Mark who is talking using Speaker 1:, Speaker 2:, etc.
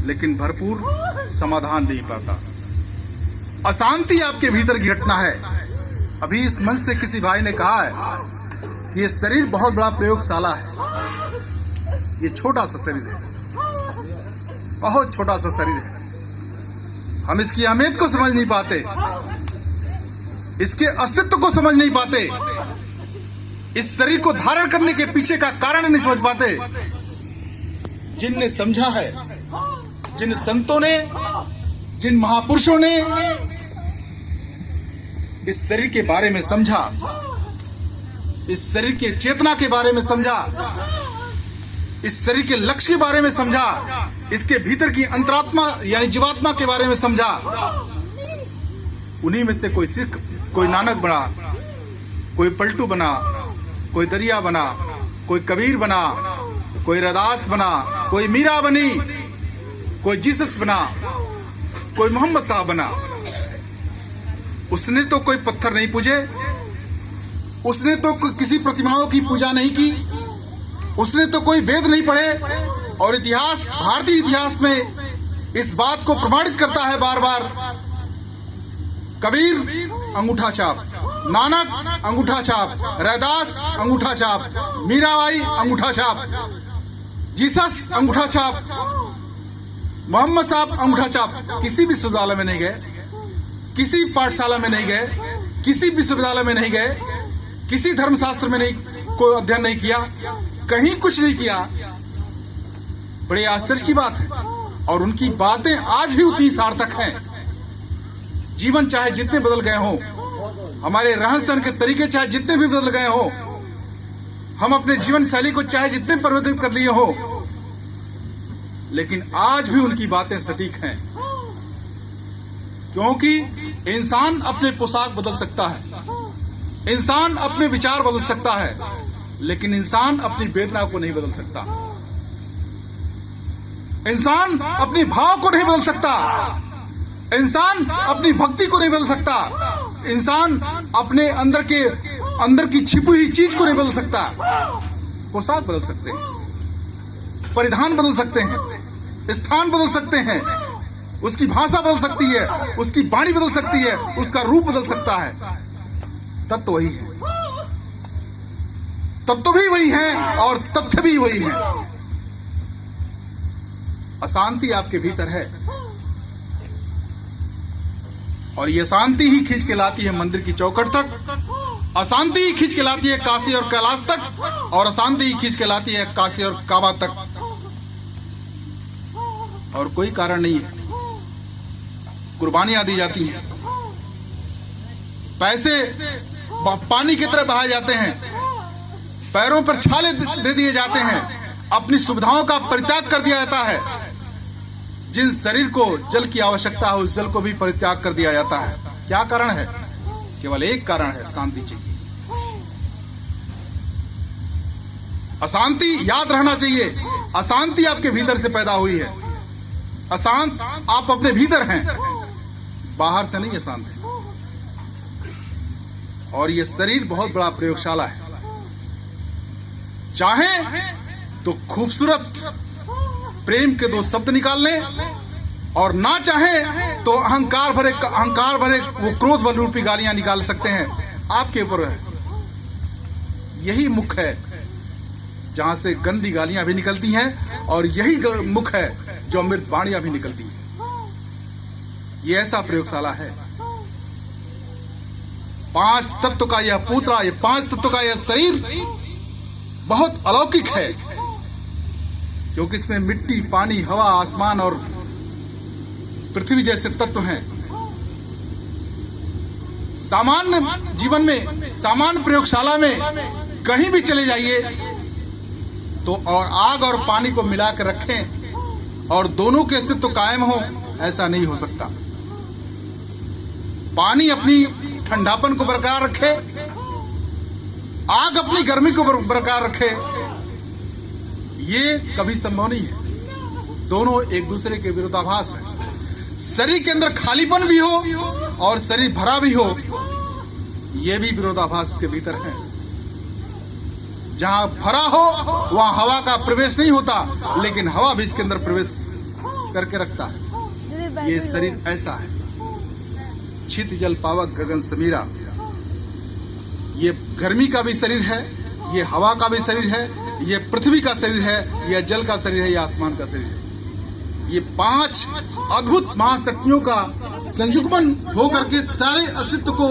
Speaker 1: लेकिन भरपूर समाधान नहीं पाता। अशांति आपके भीतर की घटना है। अभी इस मंच से किसी भाई ने कहा है कि ये शरीर बहुत बड़ा प्रयोगशाला है। ये छोटा सा शरीर है, बहुत छोटा सा शरीर है। हम इसकी अहमियत को समझ नहीं पाते, इसके अस्तित्व को समझ नहीं पाते, इस शरीर को धारण करने के पीछे का कारण नहीं समझ पाते। जिनने समझा है, जिन संतों ने, जिन महापुरुषों ने इस शरीर के बारे में समझा, इस शरीर के चेतना के बारे में समझा, इस शरीर के लक्ष्य के बारे में समझा, इसके भीतर की अंतरात्मा यानी जीवात्मा के बारे में समझा, उन्हीं में से कोई सिख, कोई नानक बना, कोई पलटू बना, कोई दरिया बना, कोई कबीर बना, कोई रैदास बना, कोई मीरा बनी, कोई जीसस बना, कोई मोहम्मद साहब बना। उसने तो कोई पत्थर नहीं पूजे, उसने तो किसी प्रतिमाओं की पूजा नहीं की, उसने तो कोई वेद नहीं पढ़े। और इतिहास, भारतीय इतिहास में इस बात को प्रमाणित करता है बार बार। कबीर अंगूठा छाप, नानक अंगूठा छाप, रैदास अंगूठा छाप, मीराबाई अंगूठा छाप, जीसस अंगूठा छाप, मोहम्मद साहब अंगूठा छाप। किसी विश्वविद्यालय में नहीं गए, किसी पाठशाला में नहीं गए, किसी विश्वविद्यालय में नहीं गए, किसी धर्मशास्त्र में नहीं कोई अध्ययन नहीं किया, कहीं कुछ नहीं किया। बड़े आश्चर्य की बात है। और उनकी बातें आज भी उतनी सार्थक हैं। जीवन चाहे जितने बदल गए हों, हमारे रहन सहन के तरीके चाहे जितने भी बदल गए हों, हम अपने जीवन शैली को चाहे जितने परिवर्तित कर लिए हो, लेकिन आज भी उनकी बातें सटीक हैं। क्योंकि इंसान अपने पोशाक बदल सकता है, इंसान अपने विचार बदल सकता है, लेकिन इंसान अपनी वेदना को नहीं बदल सकता, इंसान अपने भाव को नहीं बदल सकता, इंसान अपनी भक्ति को नहीं बदल सकता, इंसान अपने अंदर की छिपी हुई चीज को नहीं बदल सकता। पोशाक बदल सकते हैं, परिधान बदल सकते हैं, स्थान बदल सकते हैं, उसकी भाषा बदल सकती है, उसकी वाणी बदल सकती है, उसका रूप बदल सकता है। तत्व वही है, तत्व भी वही है और तथ्य भी वही है। अशांति आपके भीतर है और ये शांति ही खींच के लाती है मंदिर की चौखट तक, अशांति ही खींच के लाती है काशी और कैलाश तक, और अशांति ही खींच के लाती है काशी और काबा तक। और कोई कारण नहीं है। कुर्बानियां दी जाती हैं, पैसे पानी की तरह बहाए जाते हैं, पैरों पर छाले दे दिए जाते हैं, अपनी सुविधाओं का परित्याग कर दिया जाता है। जिन शरीर को जल की आवश्यकता है, उस जल को भी परित्याग कर दिया जाता है। क्या कारण है? केवल एक कारण है, शांति चाहिए। अशांति याद रहना चाहिए, अशांति आपके भीतर से पैदा हुई है। अशांत आप अपने भीतर हैं, बाहर से नहीं अशांत है। और ये शरीर बहुत बड़ा प्रयोगशाला है। चाहे तो खूबसूरत प्रेम के दो शब्द निकाल लें, और ना चाहे तो अहंकार भरे वो क्रोध बल रूपी गालियां निकाल सकते हैं। आपके ऊपर है। यही मुख है जहां से गंदी गालियां भी निकलती हैं, और यही मुख है जो अमृत वाणियां भी निकलती हैं। ये ऐसा प्रयोगशाला है। 5 तत्व का यह पूतला, ये 5 तत्व का यह शरीर बहुत अलौकिक है, क्योंकि इसमें मिट्टी, पानी, हवा, आसमान और पृथ्वी जैसे तत्व हैं। सामान्य जीवन में, सामान्य प्रयोगशाला में कहीं भी चले जाइए तो और आग और पानी को मिलाकर रखें और दोनों के अस्तित्व कायम हो, ऐसा नहीं हो सकता। पानी अपनी ठंडापन को बरकरार रखे, आग अपनी गर्मी को बरकरार रखे, ये कभी संभव नहीं है। दोनों एक दूसरे के विरोधाभास है। शरीर के अंदर खालीपन भी हो और शरीर भरा भी हो, यह भी विरोधाभास के भीतर है। जहां भरा हो वहां हवा का प्रवेश नहीं होता, लेकिन हवा भी इसके अंदर प्रवेश करके रखता है। ये शरीर ऐसा है, छित जल पावक गगन समीरा। ये गर्मी का भी शरीर है, ये हवा का भी शरीर है, ये पृथ्वी का शरीर है, ये जल का शरीर है, ये आसमान का शरीर है। ये 5 अद्भुत महाशक्तियों का संयुग्मन होकर के सारे अस्तित्व को